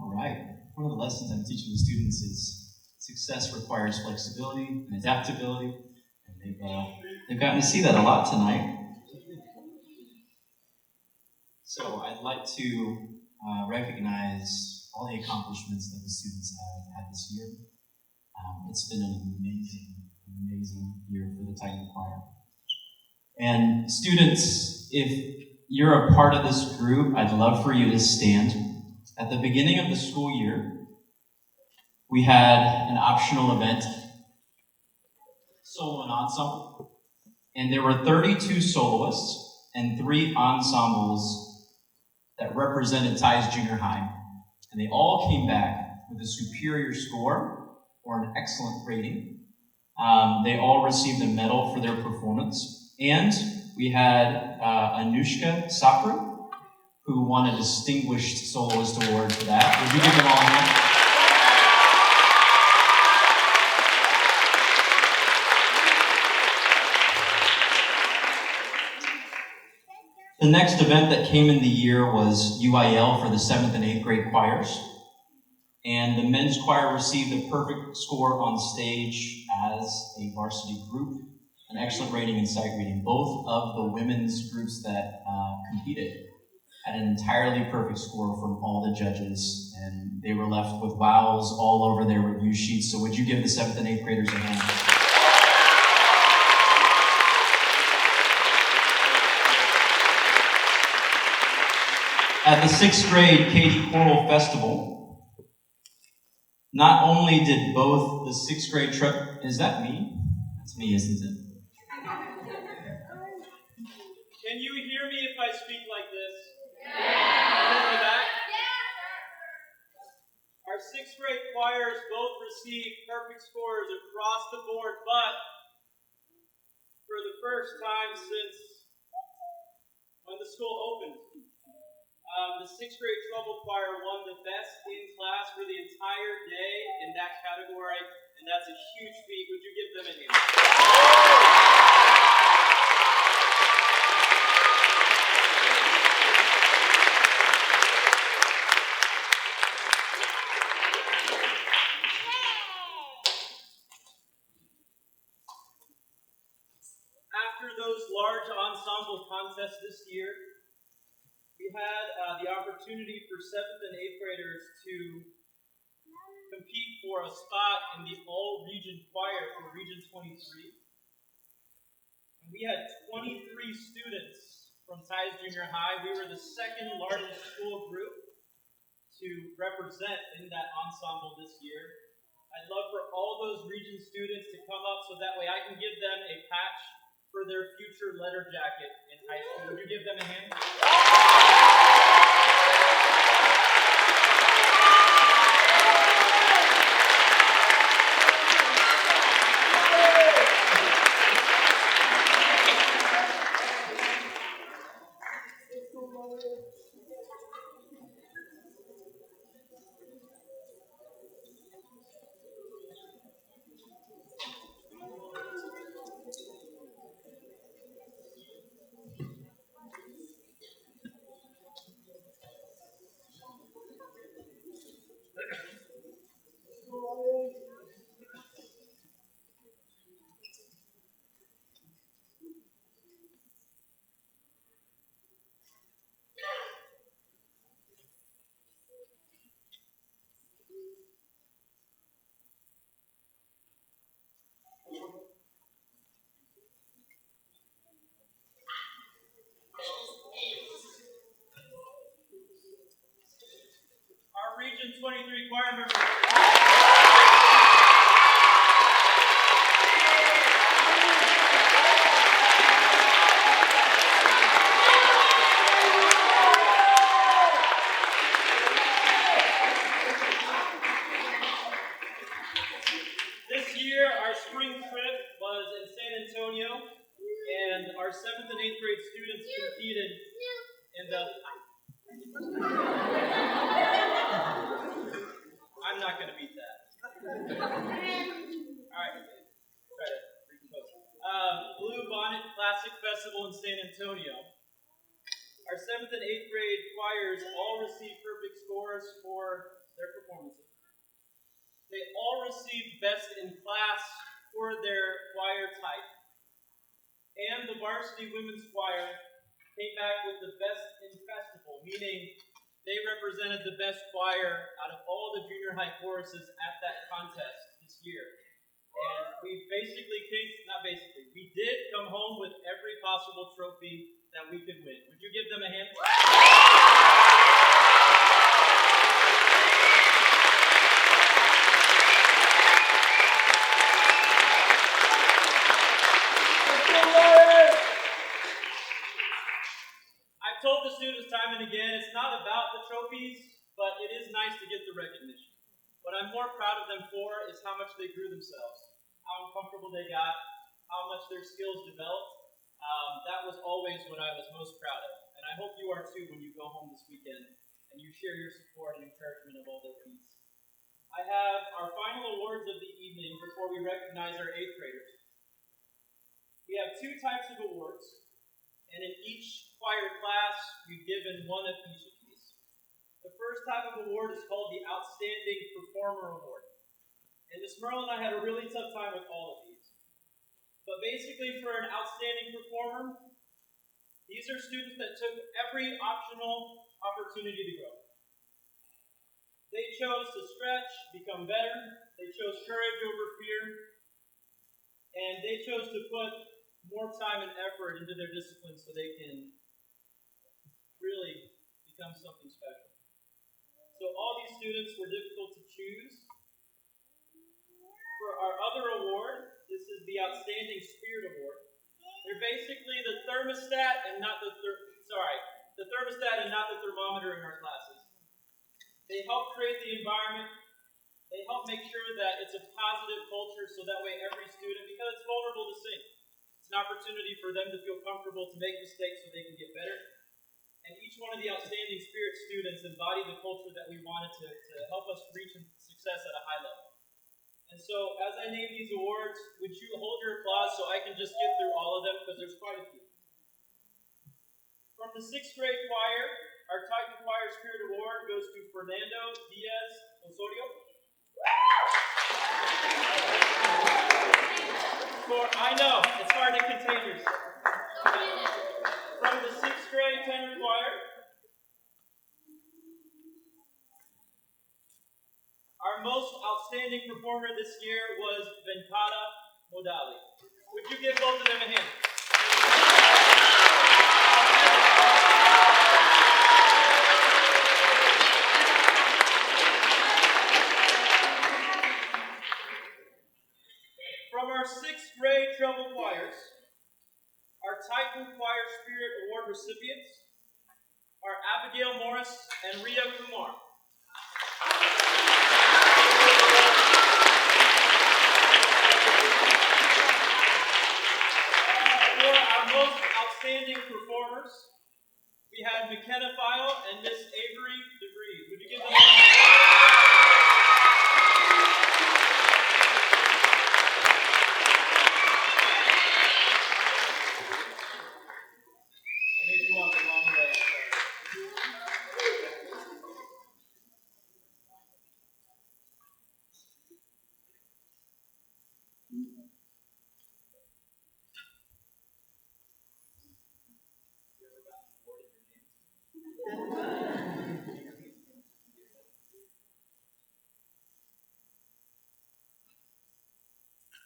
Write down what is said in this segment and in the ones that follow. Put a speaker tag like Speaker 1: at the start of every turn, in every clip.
Speaker 1: All right. One of the lessons I'm teaching the students is success requires flexibility and adaptability, and they've gotten to see that a lot tonight. So I'd like to recognize all the accomplishments that the students have had this year. It's been an amazing year for the Titan Choir. And students, if you're a part of this group, I'd love for you to stand. At the beginning of the school year, we had an optional event, solo and ensemble, and there were 32 soloists and 3 ensembles that represented Ties Junior High, and they all came back with a superior score or an excellent rating. They all received a medal for their performance, and we had Anushka Sakru, who won a Distinguished Soloist Award for that. Would you give them all a hand? The next event that came in the year was UIL for the 7th and 8th grade choirs. And the men's choir received a perfect score on stage as a varsity group, an excellent rating in sight reading. Both of the women's groups that competed had an entirely perfect score from all the judges, and they were left with vowels all over their review sheets. So would you give the 7th and 8th graders a hand? At the 6th grade Katie Choral Festival, not only did both the 6th grade is that me? That's me, isn't it?
Speaker 2: Can you hear me if I speak like this?
Speaker 3: Yeah.
Speaker 2: Our 6th grade choirs both received perfect scores across the board, but for the first time since when the school opened, the 6th grade treble choir won the best in class for the entire day in that category, and that's a huge feat. Would you give them a hand? After those large ensemble contests this year, we had the opportunity for 7th and 8th graders to compete for a spot in the all-region choir for Region 23. And we had 23 students from Ties Junior High. We were the 2nd largest school group to represent in that ensemble this year. I'd love for all those region students to come up so that way I can give them a patch for their future letter jacket in high school. Would you give them a hand? Our Region 23 choir members. This year, our spring trip was in San Antonio, and our 7th and 8th grade students competed in the... I'm not going to beat that. All right, Festival in San Antonio. Our 7th and 8th grade choirs all received perfect scores for their performances. They all received best in class for their choir type. And the varsity women's choir came back with the best in festival, meaning they represented the best choir out of all the junior high choruses at that contest this year. And we did come home with every possible trophy that we could win. Would you give them a hand? I've told the students time and again, it's not about the trophies, but it is nice to get the recognition. What I'm more proud of them for is how much they grew themselves, how comfortable they got, how much their skills developed. That was always what I was most proud of. And I hope you are too when you go home this weekend and you share your support and encouragement of all their feats. I have our final awards of the evening before we recognize our 8th graders. We have 2 types of awards, and in each choir class, we've given one of each of these. The first type of award is called the Outstanding Performer Award. And Ms. Merle and I had a really tough time with all of these. But basically, for an outstanding performer, these are students that took every optional opportunity to grow. They chose to stretch, become better. They chose courage over fear. And they chose to put more time and effort into their discipline so they can really become something special. So all these students were difficult to choose. For our other award, this is the Outstanding Spirit Award. They're basically the thermostat and not the thermometer in our classes. They help create the environment. They help make sure that it's a positive culture so that way every student, because it's vulnerable to sing, it's an opportunity for them to feel comfortable to make mistakes so they can get better. And each one of the Outstanding Spirit students embody the culture that we wanted to help us reach success at a high level. And so, as I name these awards, would you hold your applause so I can just get through all of them, because there's quite a few. From the 6th grade choir, our Titan Choir Spirit Award goes to Fernando Diaz Osorio. I know, it's hard to contain yourself. From the 6th grade tenor choir, our most outstanding performer this year was Venkata Modali. Would you give both of them a hand? From our 6th grade treble choirs, our Titan Choir Spirit Award recipients are Abigail Morris and Ria Kumar. For our most outstanding performers, we had McKenna File and Miss Avery DeVries. Would you give them a hand? I made you walk the wrong way.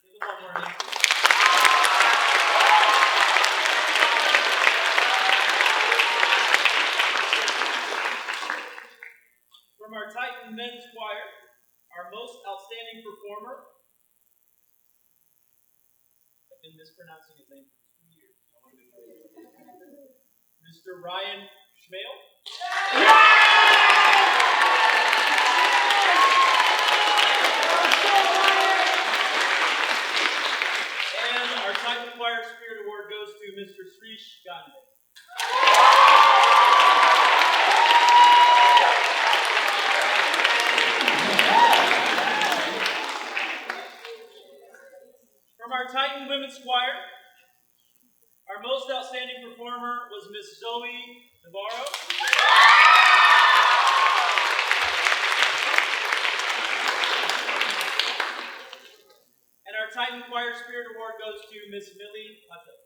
Speaker 2: Give them one more hand. From our Titan Men's Choir, our most outstanding performer, I've been mispronouncing his name for 2 years. I want to make sure. Mr. Ryan Schmale. And our Titan Choir Spirit Award goes to Mr. Srish Gandhi. From our Titan Women's Choir, our most outstanding Miss Zoe Navarro. And our Titan Choir Spirit Award goes to Miss Millie Hutto.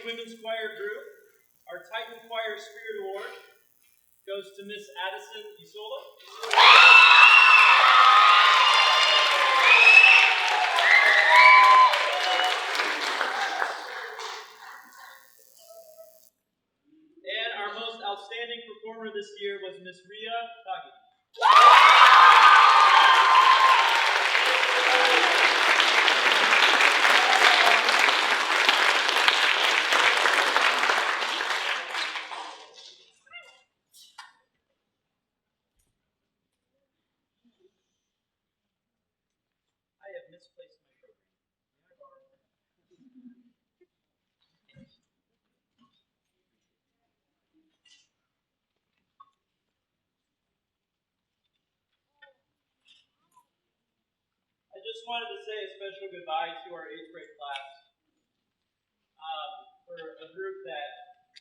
Speaker 2: Women's Choir Group, our Titan Choir Spirit Award goes to Miss Addison Isola. And our most outstanding performer this year was Miss Ria Tagi. Misplaced my program. May I borrow it? I just wanted to say a special goodbye to our 8th grade class. For a group that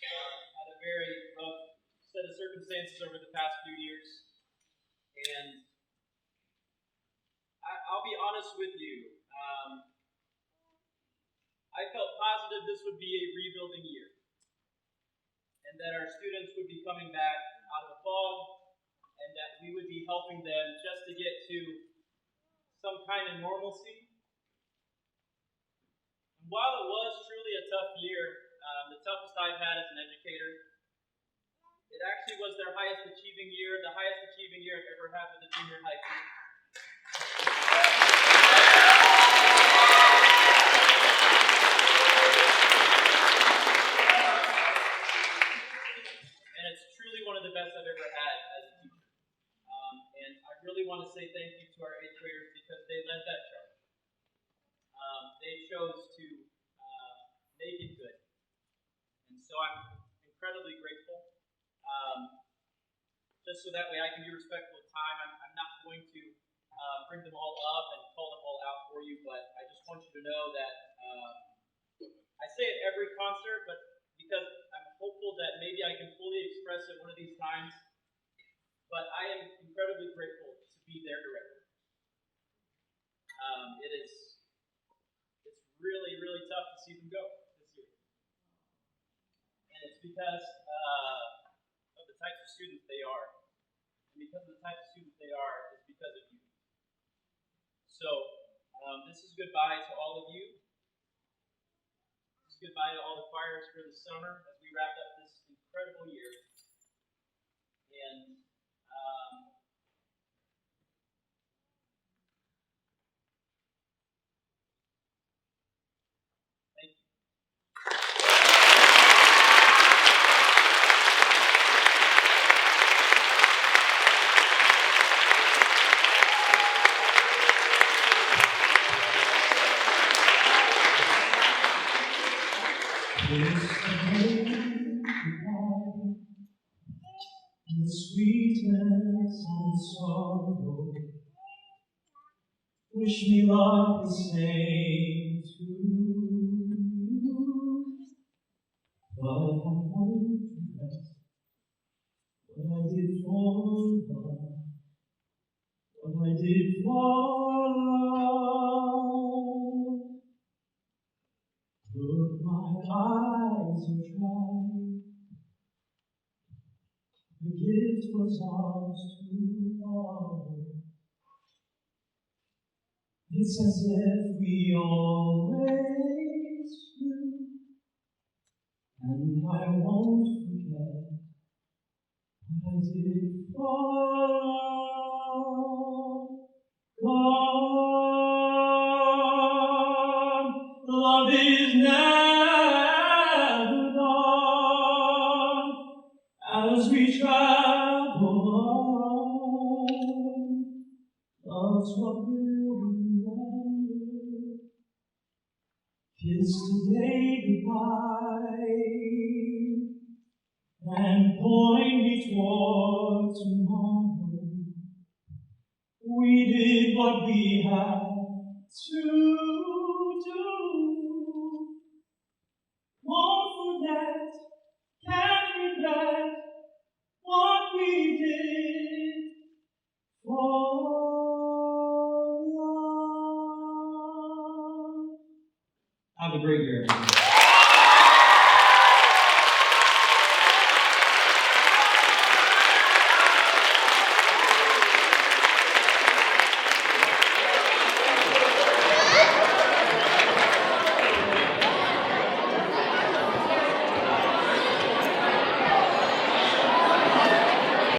Speaker 2: had a very rough set of circumstances over the past few years. And I'll be honest with you. I felt positive this would be a rebuilding year. And that our students would be coming back out of the fog. And that we would be helping them just to get to some kind of normalcy. And while it was truly a tough year, the toughest I've had as an educator, it actually was their highest achieving year, the highest achieving year I've ever had with a junior high group. And it's truly one of the best I've ever had as a teacher. And I really want to say thank you to our 8th graders because they led that charge. They chose to make it good. And so I'm incredibly grateful. Just so that way I can be respectful of time. I'm not going to bring them all up and call them all out for you, but I just want you to know that I say it every concert, but because I'm hopeful that maybe I can fully express it one of these times, but I am incredibly grateful to be their director. It's really, really tough to see them go this year. And it's because of the types of students they are. And because of the types of students they are, it's because of you. So, this is goodbye to all of you. This is goodbye to all the choirs for the summer as we wrap up this incredible year. And thank you.
Speaker 4: The sweetness and sorrow, wish me luck the same to you, but I won't forget what I did for love, what I did for love. Look, my eyes are dry. The gift was ours to borrow. It's as if we always do, and I won't forget what I did for love. God, love is never done. loves what we'll remember. Kiss today goodbye and point me toward tomorrow. We did what we had to do. Won't forget, can't regret what we did for love.
Speaker 1: Have a great year, everyone.